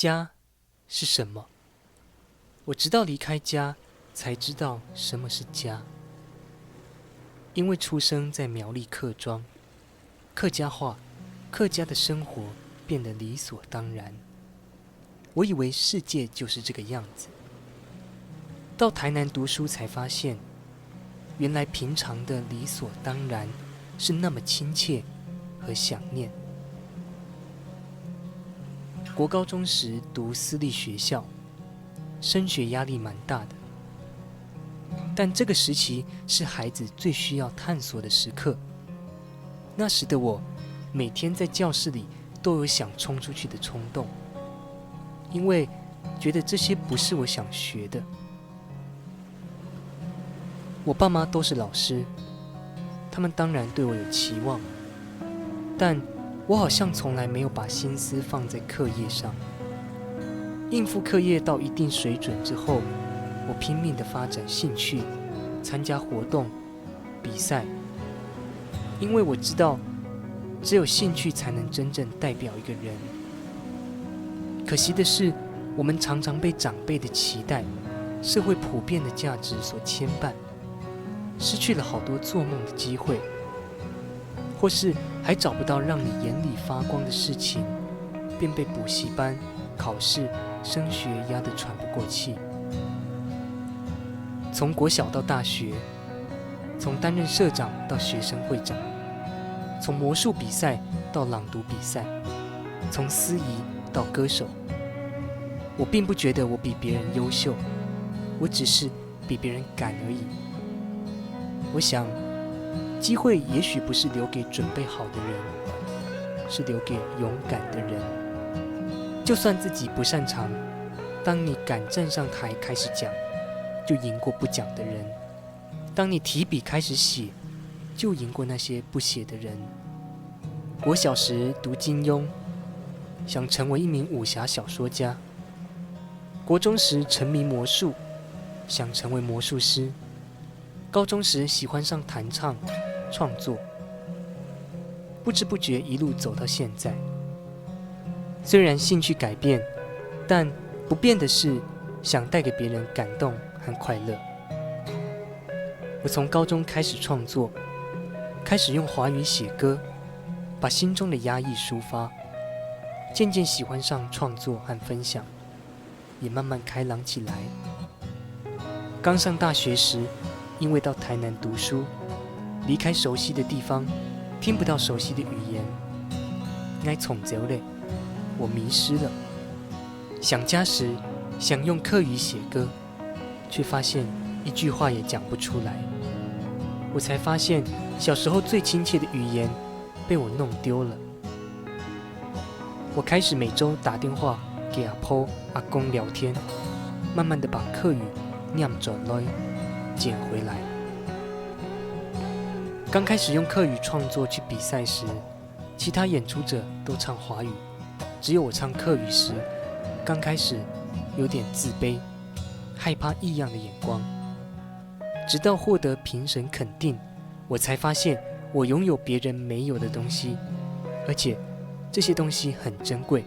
家是什么？我直到离开家，才知道什么是家。因为出生在苗栗客庄，客家话，客家的生活变得理所当然。我以为世界就是这个样子。到台南读书才发现，原来平常的理所当然是那么亲切和想念。国高中时读私立学校，升学压力蛮大的。但这个时期是孩子最需要探索的时刻。那时的我，每天在教室里都有想冲出去的冲动，因为觉得这些不是我想学的。我爸妈都是老师，他们当然对我有期望，但我好像从来没有把心思放在课业上。应付课业到一定水准之后，我拼命地发展兴趣，参加活动、比赛，因为我知道，只有兴趣才能真正代表一个人。可惜的是，我们常常被长辈的期待、社会普遍的价值所牵绊，失去了好多做梦的机会，或是还找不到让你眼里发光的事情，便被补习班、考试、升学压得喘不过气。从国小到大学，从担任社长到学生会长，从魔术比赛到朗读比赛，从司仪到歌手，我并不觉得我比别人优秀，我只是比别人敢而已。我想，机会也许不是留给准备好的人，是留给勇敢的人。就算自己不擅长，当你敢站上台开始讲，就赢过不讲的人；当你提笔开始写，就赢过那些不写的人。我小时读金庸，想成为一名武侠小说家；国中时沉迷魔术，想成为魔术师；高中时喜欢上弹唱、创作，不知不觉一路走到现在。虽然兴趣改变，但不变的是想带给别人感动和快乐。我从高中开始创作，开始用华语写歌，把心中的压抑抒发，渐渐喜欢上创作和分享，也慢慢开朗起来。刚上大学时，因为到台南读书，离开熟悉的地方，听不到熟悉的语言，挨宠走嘞，我迷失了。想家时，想用客语写歌，却发现一句话也讲不出来。我才发现，小时候最亲切的语言被我弄丢了。我开始每周打电话给阿婆、阿公聊天，慢慢的把客语念转来，捡回来。刚开始用客语创作去比赛时，其他演出者都唱华语，只有我唱客语时，刚开始有点自卑，害怕异样的眼光。直到获得评审肯定，我才发现我拥有别人没有的东西，而且这些东西很珍贵，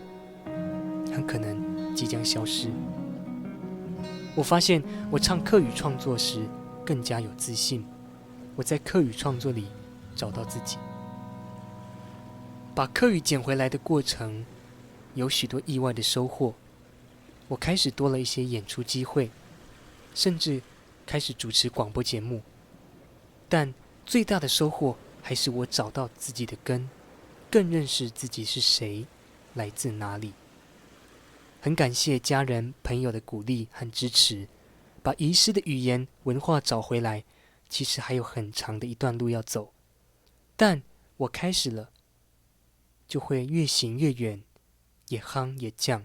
很可能即将消失。我发现我唱客语创作时更加有自信，我在客语创作里找到自己。把客语捡回来的过程有许多意外的收获，我开始多了一些演出机会，甚至开始主持广播节目。但最大的收获还是我找到自己的根，更认识自己是谁，来自哪里。很感谢家人朋友的鼓励和支持，把遗失的语言文化找回来，其实还有很长的一段路要走，但我开始了，就会越行越远，也夯也降。